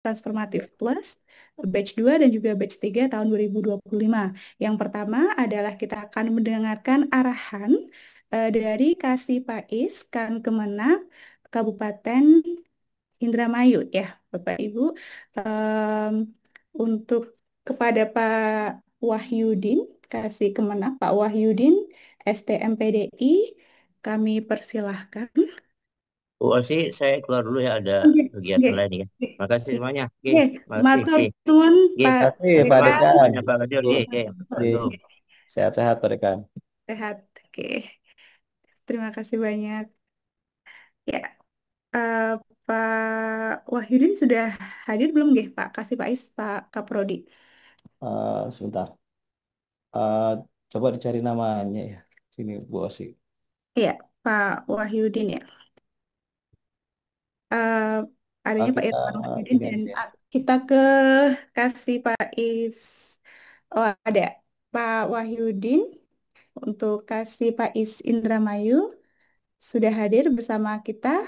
Transformatif Plus, batch 2 dan juga batch 3 tahun 2025. Yang pertama adalah kita akan mendengarkan arahan dari Kasih Pais, Kan Kemenag, Kabupaten Indramayu ya, Bapak Ibu. Em, untuk kepada Pak Wahyudin, Kasih Kemenag Pak Wahyudin, STMPDI, kami persilahkan. Oh sih, saya keluar dulu ya, ada Oke, oke. kegiatan lain ya. Makasih semuanya. Oke, Oke, makasih. matur Oke, nuwun oke. Pak Kasih Pak Terima Dekan. kasih Dekan. banyak Pak Kadir. Bu, Oke, oke. Di Assalamualaikum. sehat-sehat Pak Dekan. Sehat. Oke, terima kasih banyak. Ya, eh, Pak Wahyudin sudah hadir belum nggih Pak? Kasih Pak Is, Pak Kaprodi. Sebentar. Eh, Coba dicari namanya ya. Sini Bu Osi. Iya, Pak Wahyudin ya. Eh, adanya Pak Kita Irfan Wahyudin ini dan aja. kita ke kasih Pak Is. Oh, ada Pak Wahyudin untuk kasih Pak Is Indramayu sudah hadir bersama kita,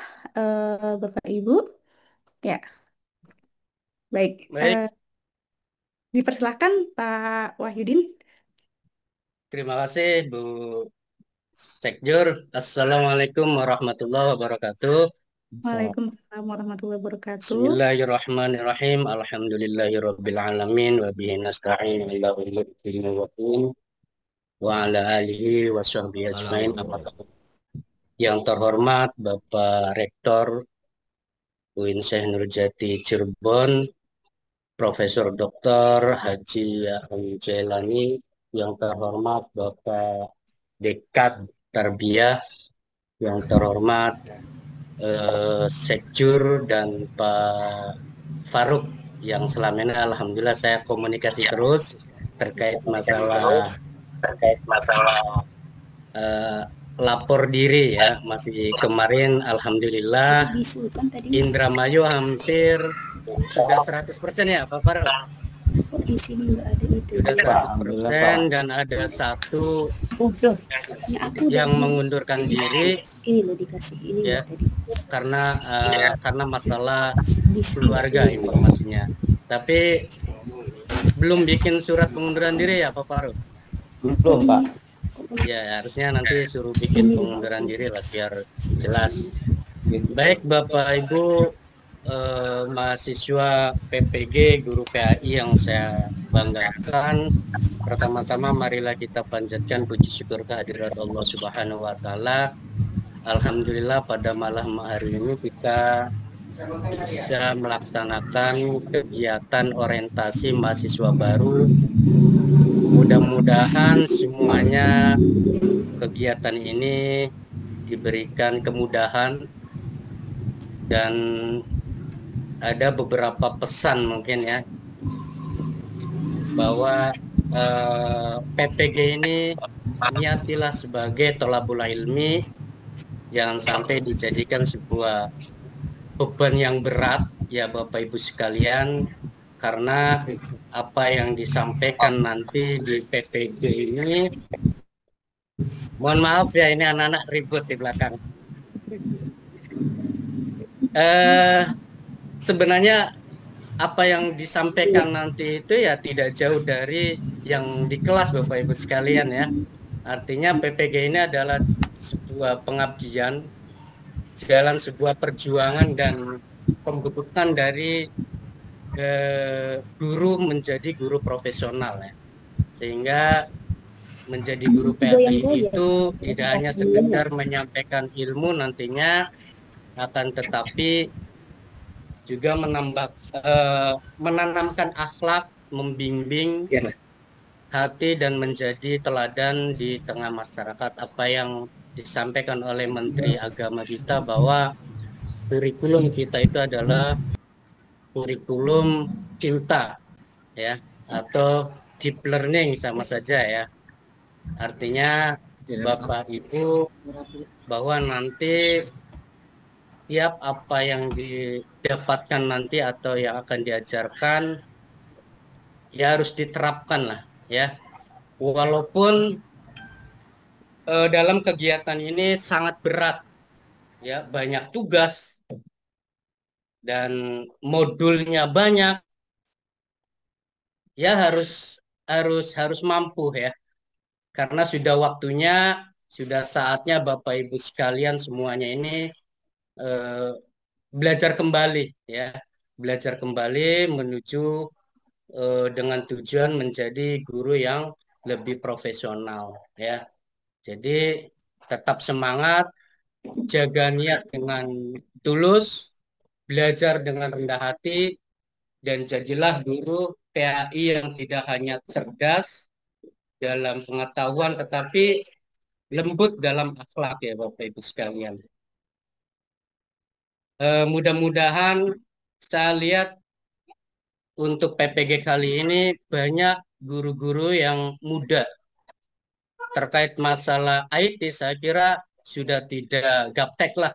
Bapak Ibu. Ya, baik. Baik, Dipersilahkan Pak Wahyudin. terima kasih Bu Sekjur. Assalamualaikum warahmatullahi wabarakatuh. So, Waalaikumsalam warahmatullahi wabarakatuh. Bismillahirrahmanirrahim. Alhamdulillahirabbil alamin wa bihi nasta'in ila umuriddin wa din wa ala alihi wa sahbihi ajmain. Yang terhormat Bapak Rektor UIN Syekh Nurjati Cirebon, Profesor Dr. Haji Yahya Jailani, yang terhormat Bapak Dekat Tarbiyah, yang terhormat Sekjur dan Pak Faruk, yang selama ini alhamdulillah saya komunikasi terus terkait masalah eh, lapor diri ya. Masih kemarin alhamdulillah Indramayu hampir sudah 100% ya Pak Faruk. Di sini nggak ada itu. Sudah Alhamdulillah, 100% Pak. dan ada satu Ya, aku yang udah mengundurkan diri ini loh dikasih ini ya, loh tadi. karena masalah Di sini keluarga informasinya. Tapi belum bikin surat pengunduran diri ya Pak Faruk? Belum Pak. Ya harusnya nanti suruh bikin pengunduran diri lah biar jelas. Baik Bapak Ibu mahasiswa PPG, guru PAI yang saya banggakan, pertama-tama marilah kita panjatkan puji syukur kehadirat Allah Subhanahu wa Ta'ala. Alhamdulillah pada malam hari ini kita bisa melaksanakan kegiatan orientasi mahasiswa baru. Mudah-mudahan semuanya kegiatan ini diberikan kemudahan dan ada beberapa pesan mungkin ya, bahwa PPG ini niatilah sebagai tolabul ilmi, jangan sampai dijadikan sebuah beban yang berat ya Bapak Ibu sekalian, karena apa yang disampaikan nanti di PPG ini, mohon maaf ya ini anak-anak ribut di belakang. Sebenarnya apa yang disampaikan nanti itu ya tidak jauh dari yang di kelas Bapak Ibu sekalian ya. Artinya PPG ini adalah sebuah pengabdian, jalan sebuah perjuangan dan pembentukan dari guru menjadi guru profesional ya. Sehingga menjadi guru PPG itu tidak hanya sekedar menyampaikan ilmu nantinya, akan tetapi juga menanamkan akhlak, membimbing hati dan menjadi teladan di tengah masyarakat. Apa yang disampaikan oleh Menteri Agama kita bahwa kurikulum kita itu adalah kurikulum cinta ya, atau deep learning sama saja ya. Artinya Bapak Ibu bahwa nanti tiap apa yang didapatkan nanti atau yang akan diajarkan ya harus diterapkan lah ya. Walaupun dalam kegiatan ini sangat berat ya, banyak tugas dan modulnya banyak, ya harus mampu ya. Karena sudah waktunya, sudah saatnya Bapak Ibu sekalian semuanya ini eh, belajar kembali ya, belajar kembali menuju dengan tujuan menjadi guru yang lebih profesional ya. Jadi tetap semangat, jaga niat dengan tulus, belajar dengan rendah hati, dan jadilah guru PAI yang tidak hanya cerdas dalam pengetahuan, tetapi lembut dalam akhlak ya Bapak Ibu sekalian. Mudah-mudahan saya lihat untuk PPG kali ini banyak guru-guru yang muda. Terkait masalah IT, saya kira sudah tidak gaptek lah.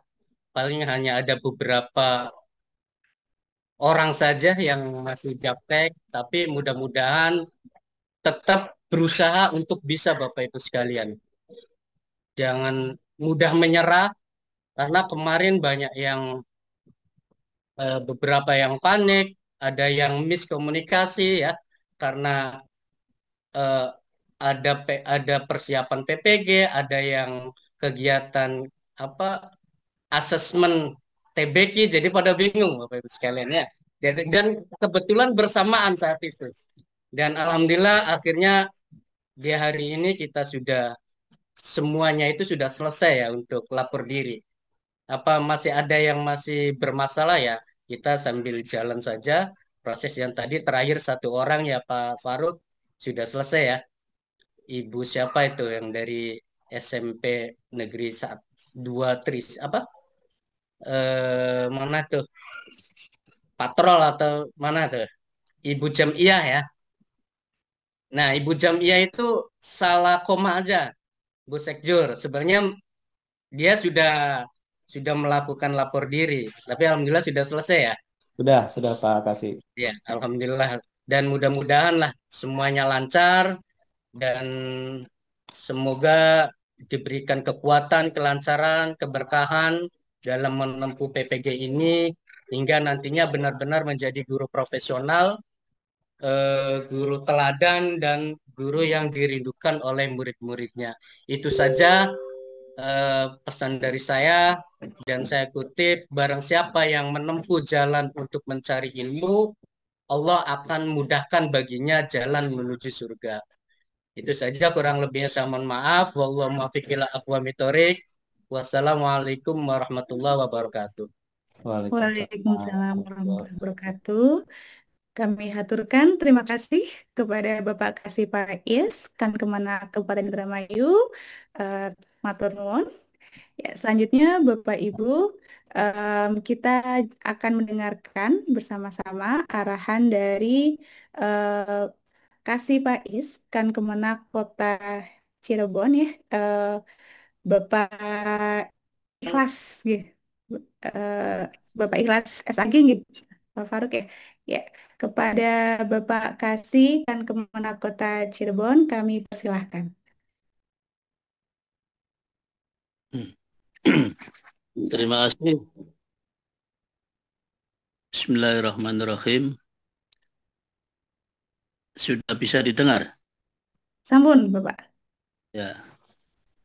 Paling hanya ada beberapa orang saja yang masih gaptek, tapi mudah-mudahan tetap berusaha untuk bisa Bapak Ibu sekalian. Jangan mudah menyerah, karena kemarin banyak yang beberapa yang panik, ada yang miskomunikasi ya, karena eh, ada persiapan PPG, ada yang kegiatan apa asesmen TBK, jadi pada bingung Bapak Ibu sekalian ya. Dan kebetulan bersamaan saat itu. Dan alhamdulillah akhirnya di hari ini kita sudah semuanya itu sudah selesai ya untuk lapor diri. Apa masih ada yang masih bermasalah ya, kita sambil jalan saja proses. Yang tadi terakhir satu orang ya Pak Faruk sudah selesai ya. Ibu siapa itu yang dari SMP Negeri 2 Tris apa? Mana tuh? Patrol atau mana tuh? Ibu Jamiah ya. Nah, Ibu Jamiah itu salah koma aja, Bu Sekjur. Sebenarnya dia sudah melakukan lapor diri, tapi alhamdulillah sudah selesai ya. Sudah Pak Kasih. Ya, alhamdulillah. Dan mudah-mudahan lah semuanya lancar dan semoga diberikan kekuatan, kelancaran, keberkahan dalam menempuh PPG ini hingga nantinya benar-benar menjadi guru profesional, guru teladan, dan guru yang dirindukan oleh murid-muridnya. Itu saja pesan dari saya, dan saya kutip, barang siapa yang menempuh jalan untuk mencari ilmu, Allah akan mudahkan baginya jalan menuju surga. Itu saja, kurang lebihnya saya mohon maaf. Wallahu muwaffiq ila aqwamit thoriq. Wassalamualaikum warahmatullahi wabarakatuh. Waalaikumsalam warahmatullahi wabarakatuh. Kami haturkan terima kasih kepada Bapak Kasih Pais, Kan Kemenak Kabupaten Indramayu, matur nuwun. Ya, selanjutnya Bapak Ibu, kita akan mendengarkan bersama-sama arahan dari Kasih Pais, Kan Kemenak Kota Cirebon ya, Bapak Ikhlas, gitu. Bapak Ikhlas SAG gitu, Pak Faruk ya. Ya, kepada Bapak Kasih Kan Kemenak Kota Cirebon, kami persilahkan. Terima kasih. Bismillahirrahmanirrahim. Sudah bisa didengar? Sampun, Bapak. Ya.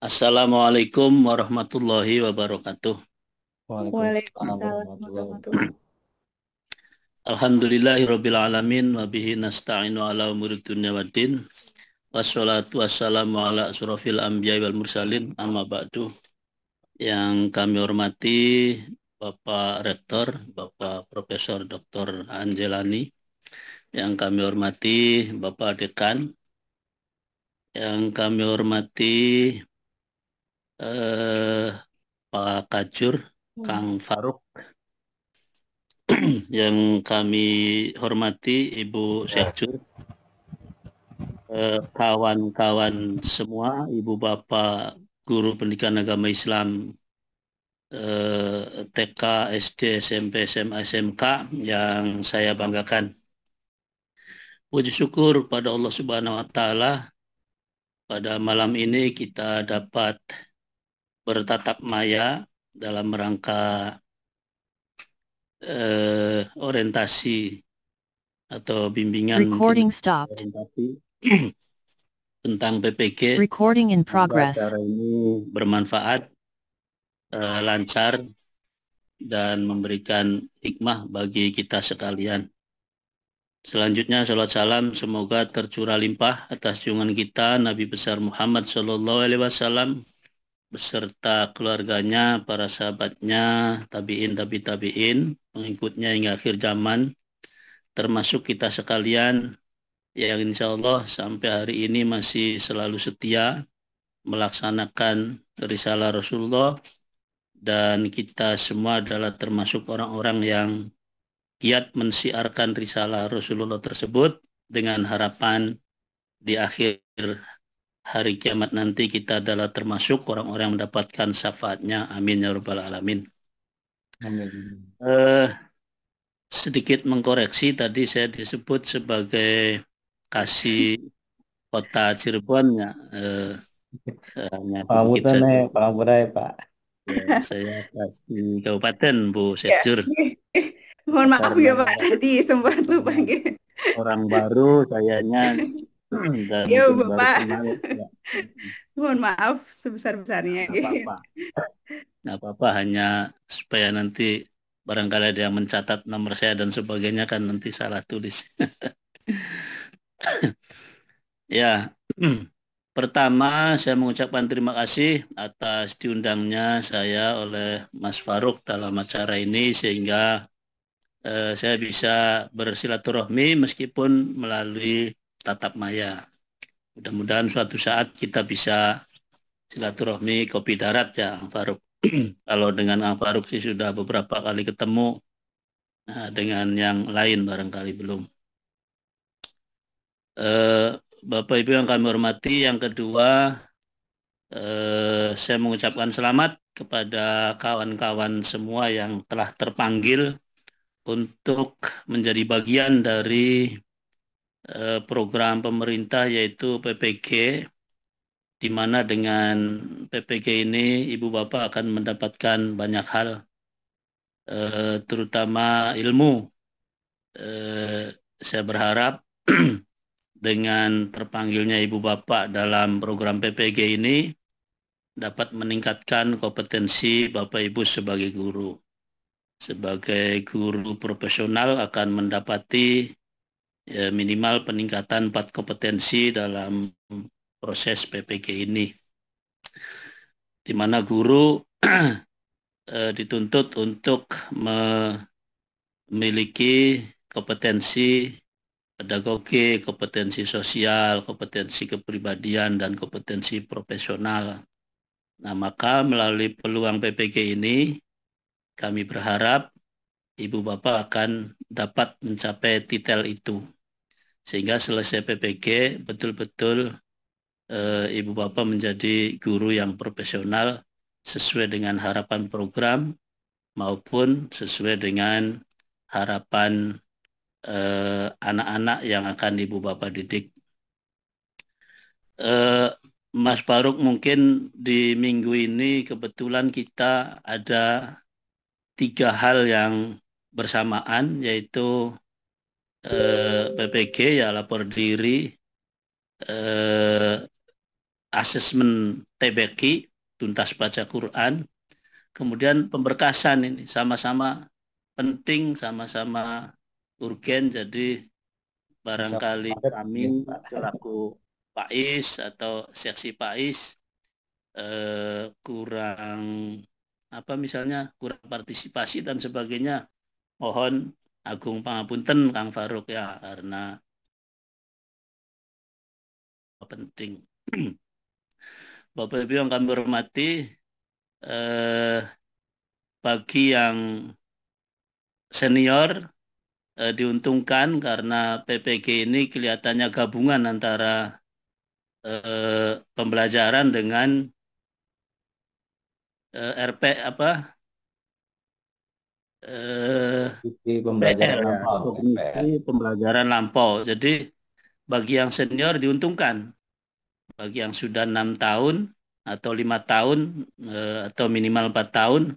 Assalamualaikum warahmatullahi wabarakatuh. Waalaikumsalam warahmatullahi. Alhamdulillahirabbil alamin wa bihi nasta'inu ala umurid dunya waddin. Wassalatu wassalamu ala asrofil anbiya'i wal mursalin, amma ba'du. Yang kami hormati Bapak Rektor, Bapak Profesor Dr. Angelani, yang kami hormati Bapak Dekan, yang kami hormati Pak Kajur, Kang Faruk, yang kami hormati Ibu Sekjur, kawan-kawan semua, Ibu Bapak Guru Pendidikan Agama Islam TK, SD, SMP, SMA, SMK yang saya banggakan. Puji syukur pada Allah Subhanahu wa Ta'ala, pada malam ini kita dapat bertatap maya dalam rangka orientasi atau bimbingan Recording mungkin stopped. orientasi tentang PPG. Recording in Semoga progress. acara ini bermanfaat, lancar, dan memberikan hikmah bagi kita sekalian. Selanjutnya salat salam semoga tercurah limpah atas junjungan kita Nabi besar Muhammad SAW beserta keluarganya, para sahabatnya, tabi'in, tabi'in, pengikutnya hingga akhir zaman, termasuk kita sekalian yang insya Allah sampai hari ini masih selalu setia melaksanakan risalah Rasulullah, dan kita semua adalah termasuk orang-orang yang giat mensiarkan risalah Rasulullah tersebut dengan harapan di akhir hari kiamat nanti kita adalah termasuk orang-orang yang mendapatkan syafaatnya. Amin ya rabbal alamin. Amin. Sedikit mengkoreksi, tadi saya disebut sebagai kasih kota Cirebon ya. Hanya sedikit saja. Pangapunten Pak. Ya, saya kasih kabupaten Bu Sejur. Mohon maaf Karena ya Pak, tadi sempat lupa gitu. orang baru sayanya dan Ya mungkin baru Bapak, kenal. Ya. mohon maaf sebesar-besarnya. Nggak apa-apa. Nggak apa-apa, hanya supaya nanti barangkali ada yang mencatat nomor saya dan sebagainya kan nanti salah tulis. Ya, pertama saya mengucapkan terima kasih atas diundangnya saya oleh Mas Faruk dalam acara ini sehingga saya bisa bersilaturahmi meskipun melalui tatap maya. Mudah-mudahan suatu saat kita bisa silaturahmi kopi darat ya, Faruk. Kalau dengan Ang Faruk sih sudah beberapa kali ketemu, dengan yang lain barangkali belum. Bapak Ibu yang kami hormati, yang kedua saya mengucapkan selamat kepada kawan-kawan semua yang telah terpanggil untuk menjadi bagian dari program pemerintah yaitu PPG, di mana dengan PPG ini Ibu Bapak akan mendapatkan banyak hal, terutama ilmu. Saya berharap dengan terpanggilnya Ibu Bapak dalam program PPG ini dapat meningkatkan kompetensi Bapak Ibu sebagai guru. Sebagai guru profesional akan mendapati minimal peningkatan 4 kompetensi dalam proses PPG ini, di mana guru dituntut untuk memiliki kompetensi pedagogi, kompetensi sosial, kompetensi kepribadian, dan kompetensi profesional. Nah, maka melalui peluang PPG ini kami berharap Ibu Bapak akan dapat mencapai titel itu. Sehingga selesai PPG betul-betul Ibu Bapak menjadi guru yang profesional sesuai dengan harapan program maupun sesuai dengan harapan anak-anak yang akan Ibu Bapak didik. Mas Faruk, mungkin di minggu ini kebetulan kita ada 3 hal yang bersamaan, yaitu PPG ya, lapor diri, asesmen TBQ, tuntas baca Quran, kemudian pemberkasan. Ini sama-sama penting, sama-sama urgen, jadi barangkali kami selaku PAIS atau seksi PAIS kurang misalnya kurang partisipasi dan sebagainya, mohon agung pangapunten Kang Faruk ya, karena penting. Bapak Ibu yang kami hormati, bagi yang senior diuntungkan karena PPG ini kelihatannya gabungan antara pembelajaran dengan RP pembelajaran lampau. Jadi bagi yang senior diuntungkan, bagi yang sudah 6 tahun atau 5 tahun atau minimal 4 tahun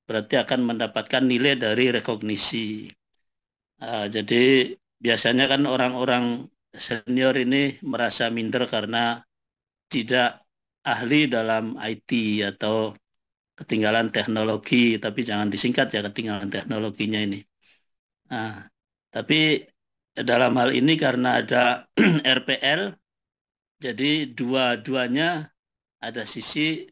berarti akan mendapatkan nilai dari rekognisi. Jadi biasanya kan orang-orang senior ini merasa minder karena tidak ahli dalam IT atau ketinggalan teknologi, tapi jangan disingkat ya ketinggalan teknologinya ini. Nah, tapi dalam hal ini karena ada RPL, jadi dua-duanya ada sisi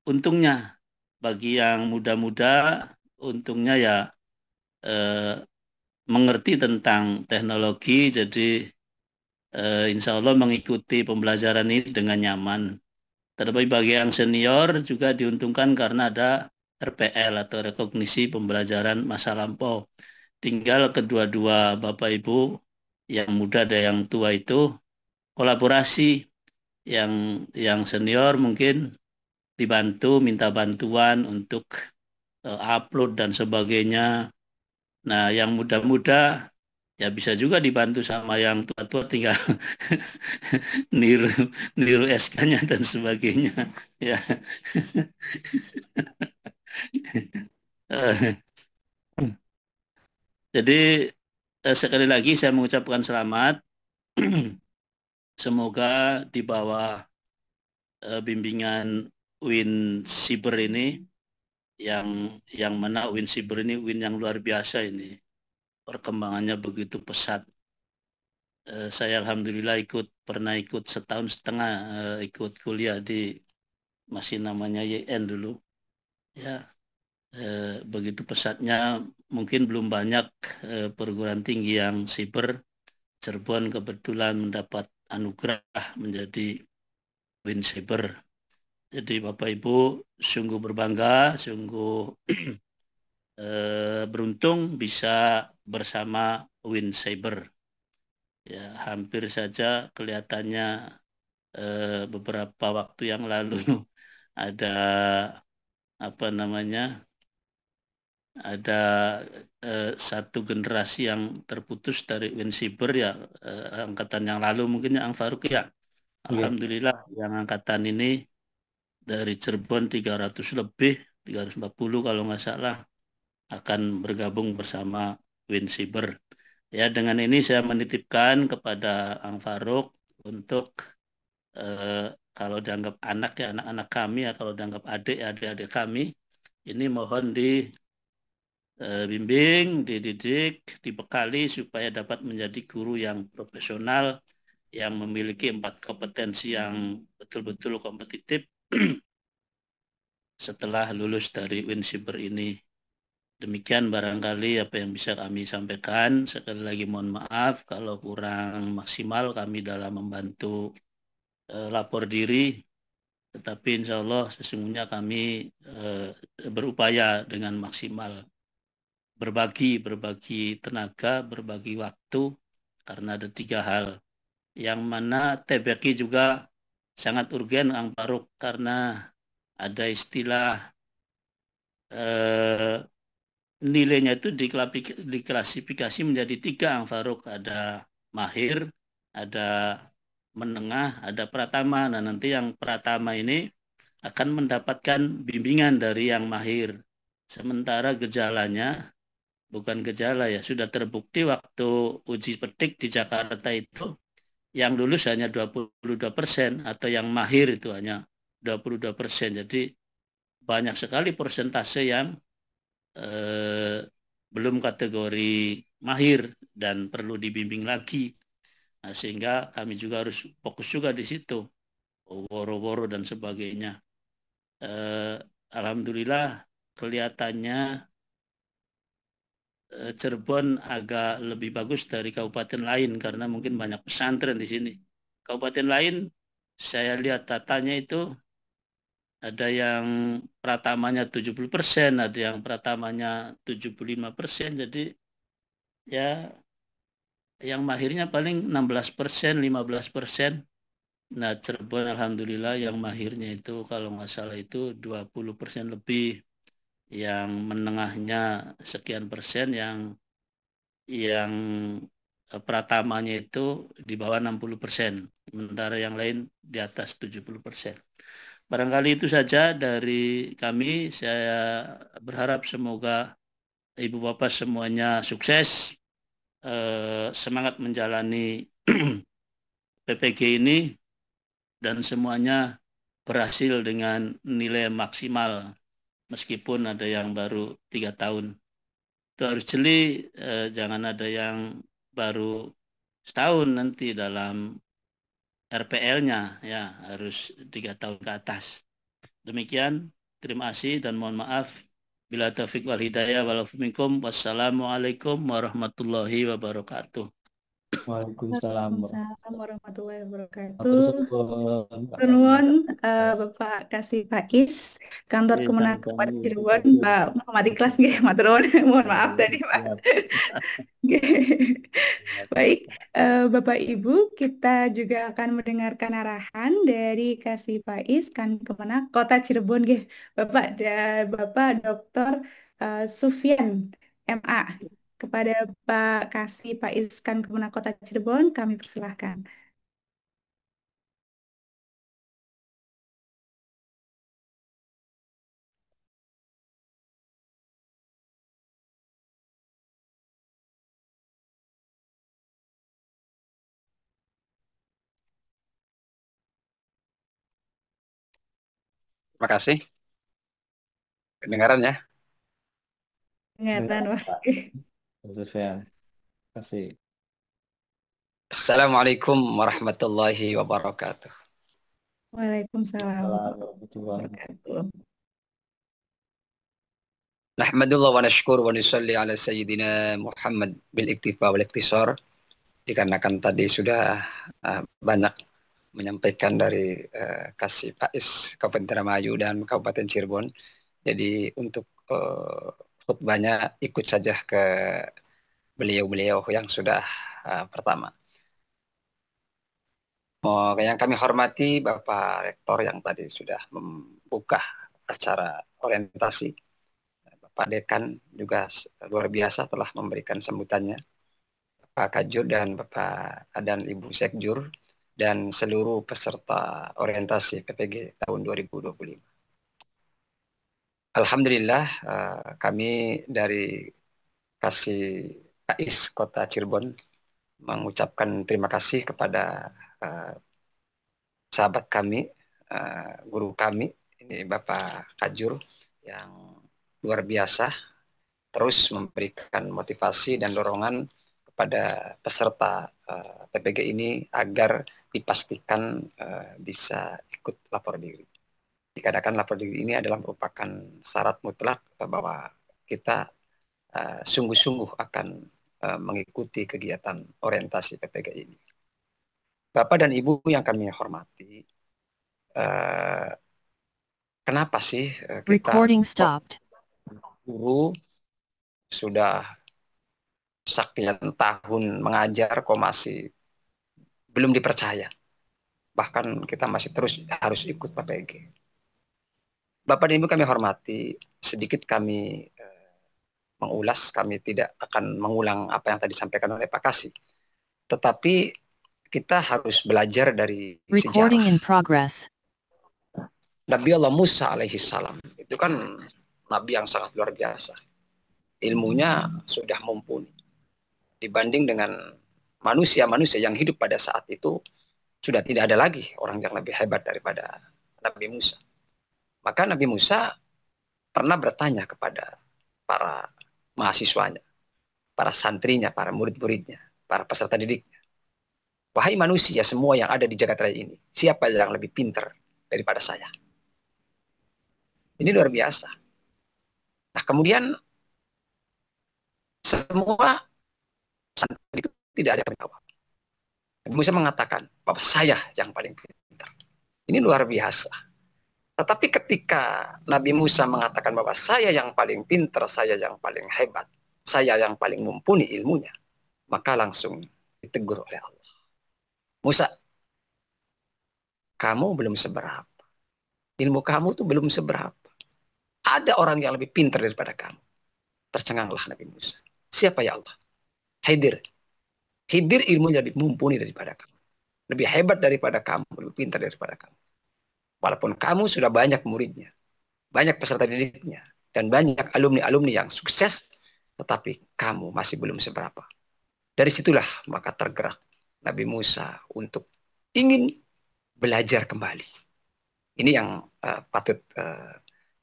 untungnya. Bagi yang muda-muda, untungnya ya mengerti tentang teknologi, jadi insya Allah mengikuti pembelajaran ini dengan nyaman. Tetapi bagi yang senior juga diuntungkan karena ada RPL atau rekognisi pembelajaran masa lampau. Tinggal kedua-dua Bapak Ibu yang muda dan yang tua itu kolaborasi. Yang senior mungkin dibantu, minta bantuan untuk upload dan sebagainya. Nah, yang muda-muda ya bisa juga dibantu sama yang tua-tua, tinggal niru SK-nya dan sebagainya. Ya. Jadi sekali lagi saya mengucapkan selamat. Semoga di bawah bimbingan Win Cyber ini, yang mana Win Cyber ini Win yang luar biasa ini, perkembangannya begitu pesat. Saya alhamdulillah pernah ikut setahun setengah ikut kuliah di masih namanya YN dulu. Ya, begitu pesatnya, mungkin belum banyak perguruan tinggi yang siber. Cirebon kebetulan mendapat anugerah menjadi Win Cyber. Jadi Bapak Ibu sungguh berbangga, sungguh beruntung bisa bersama Win Cyber. Ya, hampir saja kelihatannya beberapa waktu yang lalu ada satu generasi yang terputus dari Win Cyber ya, angkatan yang lalu mungkin Ang Farouk ya. Alhamdulillah yang angkatan ini dari Cirebon 300 lebih, 340 kalau nggak salah, akan bergabung bersama Win Cyber. Ya, dengan ini saya menitipkan kepada Ang Farouk untuk kalau dianggap anak ya, anak-anak kami ya, kalau dianggap adik-adik kami, ini mohon dibimbing, dididik, dibekali supaya dapat menjadi guru yang profesional, yang memiliki 4 kompetensi yang betul-betul kompetitif setelah lulus dari Win Cyber ini. Demikian barangkali apa yang bisa kami sampaikan. Sekali lagi mohon maaf kalau kurang maksimal kami dalam membantu lapor diri. Tetapi insya Allah sesungguhnya kami berupaya dengan maksimal. Berbagi tenaga, berbagi waktu, karena ada 3 hal. Yang mana TBK juga sangat urgen Ang Farouk, karena ada istilah nilainya itu diklasifikasi menjadi 3 Ang Farouk. Ada mahir, ada menengah, ada pratama. Nah, nanti yang pratama ini akan mendapatkan bimbingan dari yang mahir. Sementara gejalanya bukan gejala ya, sudah terbukti waktu uji petik di Jakarta itu yang lulus hanya 22% atau yang mahir itu hanya 22%. Jadi banyak sekali persentase yang belum kategori mahir dan perlu dibimbing lagi. Nah, sehingga kami juga harus fokus juga di situ, woro-woro dan sebagainya. Alhamdulillah kelihatannya Cirebon agak lebih bagus dari kabupaten lain karena mungkin banyak pesantren di sini. Kabupaten lain saya lihat datanya itu ada yang pratamanya 70%, ada yang pratamanya 75%. Jadi ya yang mahirnya paling 16%, 15%. Nah, Cirebon alhamdulillah yang mahirnya itu kalau nggak salah itu 20% lebih. Yang menengahnya sekian persen, yang pratamanya itu di bawah 60%, sementara yang lain di atas 70%. Barangkali itu saja dari kami. Saya berharap semoga Ibu Bapak semuanya sukses, semangat menjalani PPG ini, dan semuanya berhasil dengan nilai maksimal, meskipun ada yang baru 3 tahun. Itu harus jeli, jangan ada yang baru setahun nanti dalam RPL-nya, ya harus 3 tahun ke atas. Demikian, terima kasih dan mohon maaf. Bila taufiq wal hidayah wal minkum. Wassalamualaikum warahmatullahi wabarakatuh. Waalaikumsalam Waalaikumsalam warahmatullahi wabarakatuh. warahmatullahi wabarakatuh. Nuwun Bapak Kasih Faiz, Kantor Kemenak Kabupaten Cirebon, Pak Muhammad Ikhlas nggih, matur nuwun. Mohon maaf tadi, Pak. Baik, Bapak Ibu, kita juga akan mendengarkan arahan dari Kasih Faiz, Kan Kemenak Kota Cirebon nggih. Bapak Dr. Sufyan MA. Kepada Pak Kasih Faiz, Kan Kemenak Kota Cirebon, kami persilahkan. Terima kasih. Kedengaran ya? Dengaran, Pak. Pak Sufyan. Terima kasih. Assalamualaikum warahmatullahi wabarakatuh. Waalaikumsalam Warahmatullahi wabarakatuh. Nahmadullah wa nashkur wa nusalli ala sayyidina Muhammad bil iktifa wal iktisar. Dikarenakan tadi sudah banyak menyampaikan dari Kasih Faiz Kabupaten Indramayu dan Kabupaten Cirebon. Jadi untuk khutbahnya ikut saja ke beliau-beliau yang sudah pertama. Yang kami hormati Bapak Rektor yang tadi sudah membuka acara orientasi. Bapak Dekan juga luar biasa telah memberikan sambutannya. Pak Kajur dan Bapak dan Ibu Sekjur dan seluruh peserta orientasi PPG tahun 2025. Alhamdulillah kami dari Kasih Faiz Kota Cirebon mengucapkan terima kasih kepada sahabat kami, guru kami, ini Bapak Kajur yang luar biasa terus memberikan motivasi dan dorongan kepada peserta PPG ini agar dipastikan bisa ikut lapor diri. Dikatakan lapor diri ini adalah merupakan syarat mutlak bahwa kita sungguh-sungguh akan mengikuti kegiatan orientasi PPG ini. Bapak dan Ibu yang kami hormati, kenapa sih kita guru sudah sekian tahun mengajar kok masih belum dipercaya? Bahkan kita masih terus harus ikut PPG. Bapak dan Ibu kami hormati, sedikit kami mengulas, kami tidak akan mengulang apa yang tadi disampaikan oleh Pak Kasih. Tetapi kita harus belajar dari sejarah. Nabi Allah Musa alaihi salam itu kan nabi yang sangat luar biasa. Ilmunya sudah mumpuni. Dibanding dengan manusia-manusia yang hidup pada saat itu, sudah tidak ada lagi orang yang lebih hebat daripada Nabi Musa. Maka Nabi Musa pernah bertanya kepada para mahasiswanya, para santrinya, para murid-muridnya, para peserta didiknya. Wahai manusia semua yang ada di jagat raya ini, siapa yang lebih pintar daripada saya? Ini luar biasa. Nah kemudian semua santri itu tidak ada yang menjawab. Nabi Musa mengatakan bahwa saya yang paling pintar. Ini luar biasa. Tetapi ketika Nabi Musa mengatakan bahwa saya yang paling pintar, saya yang paling hebat, saya yang paling mumpuni ilmunya, maka langsung ditegur oleh Allah. Musa, kamu belum seberapa. Ilmu kamu tuh belum seberapa. Ada orang yang lebih pintar daripada kamu. Tercenganglah Nabi Musa. Siapa ya Allah? Khidir. Khidir ilmunya lebih mumpuni daripada kamu. Lebih hebat daripada kamu, lebih pintar daripada kamu. Walaupun kamu sudah banyak muridnya, banyak peserta didiknya, dan banyak alumni-alumni yang sukses, tetapi kamu masih belum seberapa. Dari situlah maka tergerak Nabi Musa untuk ingin belajar kembali. Ini yang patut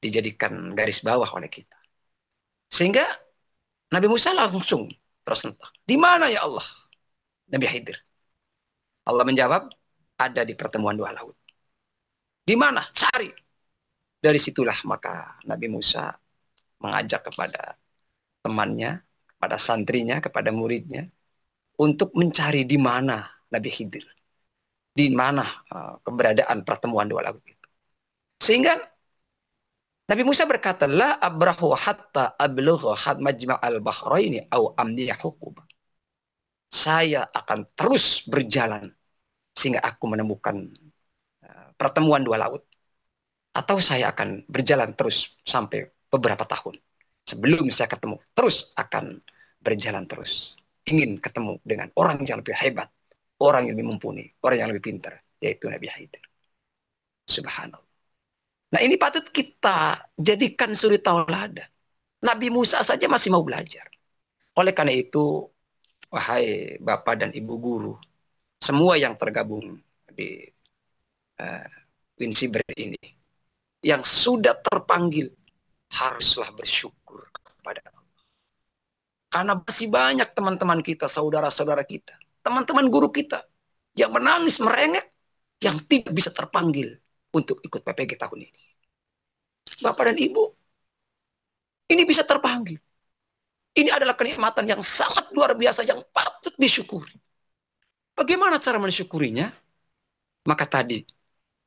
dijadikan garis bawah oleh kita. Sehingga Nabi Musa langsung tersentak. Di mana ya Allah? Nabi Khidir. Allah menjawab, ada di pertemuan dua laut. Di mana? Cari. Dari situlah maka Nabi Musa mengajak kepada temannya, kepada santrinya, kepada muridnya, untuk mencari di mana Nabi Khidir. Di mana keberadaan pertemuan dua laut itu. Sehingga Nabi Musa berkata, la abrahu hatta ablugha had majma'al bahraini au amniya hukuba. Saya akan terus berjalan sehingga aku menemukan pertemuan dua laut. Atau saya akan berjalan terus sampai beberapa tahun. Sebelum saya ketemu, terus akan berjalan terus. Ingin ketemu dengan orang yang lebih hebat, orang yang lebih mumpuni, orang yang lebih pintar, yaitu Nabi Khidir. Subhanallah. Nah, ini patut kita jadikan suri tauladan. Nabi Musa saja masih mau belajar. Oleh karena itu, wahai Bapak dan Ibu guru, semua yang tergabung di Winsiber ini, yang sudah terpanggil, haruslah bersyukur kepada Allah. Karena masih banyak teman-teman kita, saudara-saudara kita, teman-teman guru kita, yang menangis merengek, yang tidak bisa terpanggil untuk ikut PPG tahun ini. Bapak dan Ibu, ini bisa terpanggil. Ini adalah kenikmatan yang sangat luar biasa, yang patut disyukuri. Bagaimana cara mensyukurinya? Maka tadi,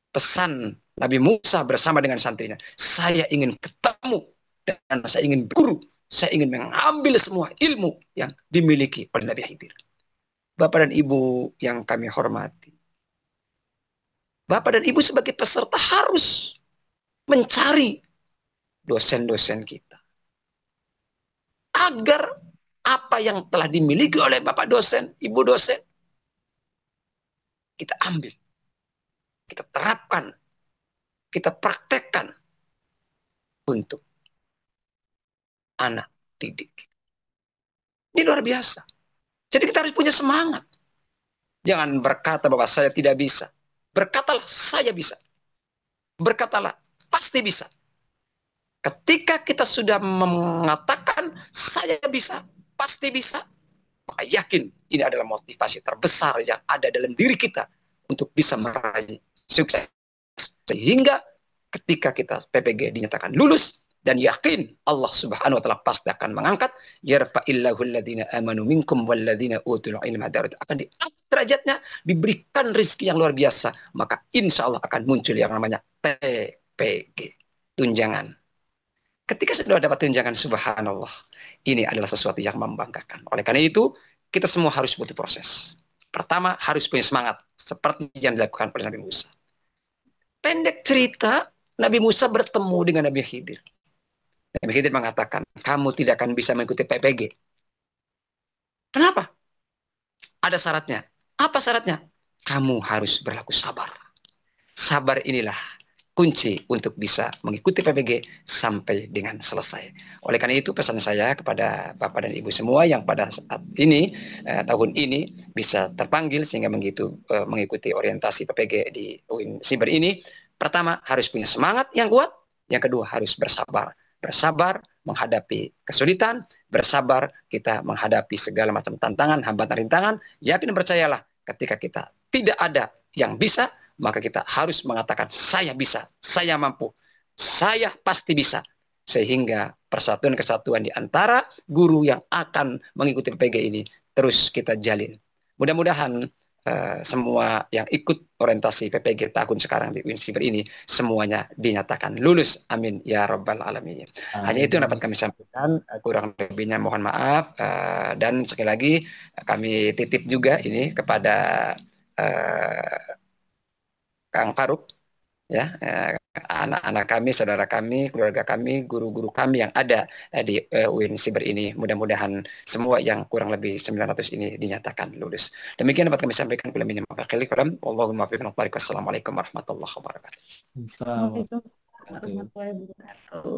pesan Nabi Musa bersama dengan santrinya, saya ingin ketemu dan saya ingin guru, saya ingin mengambil semua ilmu yang dimiliki oleh Nabi Khidir. Bapak dan Ibu yang kami hormati, Bapak dan Ibu sebagai peserta harus mencari dosen-dosen kita. Agar apa yang telah dimiliki oleh Bapak dosen, Ibu dosen, kita ambil, kita terapkan, kita praktekkan untuk anak didik. Ini luar biasa. Jadi kita harus punya semangat. Jangan berkata bahwa saya tidak bisa. Berkatalah saya bisa. Berkatalah pasti bisa. Ketika kita sudah mengatakan saya bisa, pasti bisa, maka yakin ini adalah motivasi terbesar yang ada dalam diri kita untuk bisa meraih sukses. Sehingga ketika kita PPG dinyatakan lulus, dan yakin Allah Subhanahu wa taala pasti akan mengangkat, yarfa'illahu alladhina amanu minkum walladhina utul ilma darajat, akan diangkat derajatnya, diberikan rezeki yang luar biasa, maka insya Allah akan muncul yang namanya TPG, tunjangan. Ketika sudah dapat tunjangan, subhanallah, ini adalah sesuatu yang membanggakan. Oleh karena itu, kita semua harus butuh proses. Pertama, harus punya semangat, seperti yang dilakukan oleh Nabi Musa. Pendek cerita, Nabi Musa bertemu dengan Nabi Khidir. Nabi Khidir mengatakan, kamu tidak akan bisa mengikuti PPG. Kenapa? Ada syaratnya. Apa syaratnya? Kamu harus berlaku sabar. Sabar inilah kunci untuk bisa mengikuti PPG sampai dengan selesai. Oleh karena itu pesan saya kepada Bapak dan Ibu semua yang pada saat ini, tahun ini bisa terpanggil sehingga mengikuti orientasi PPG di UIN Siber ini. Pertama, harus punya semangat yang kuat. Yang kedua, harus bersabar. Bersabar menghadapi kesulitan, bersabar kita menghadapi segala macam tantangan, hambatan, rintangan. Yakin percayalah, ketika kita tidak ada yang bisa, maka kita harus mengatakan, saya bisa, saya mampu, saya pasti bisa. Sehingga persatuan kesatuan di antara guru yang akan mengikuti PPG ini terus kita jalin. Mudah-mudahan semua yang ikut orientasi PPG tahun sekarang di UIN Siber ini semuanya dinyatakan lulus. Amin ya rabbal alamin. Hanya itu yang dapat kami sampaikan, kurang lebihnya mohon maaf, dan sekali lagi kami titip juga ini kepada Kang Faruk ya, anak-anak kami, saudara kami, keluarga kami, guru-guru kami yang ada di UIN Siber ini. Mudah-mudahan semua yang kurang lebih 900 ini dinyatakan lulus. Demikian dapat kami sampaikan. Allahumma fiqh. Assalamualaikum warahmatullahi wabarakatuh. Assalamualaikum. Waalaikumsalam warahmatullahi wabarakatuh.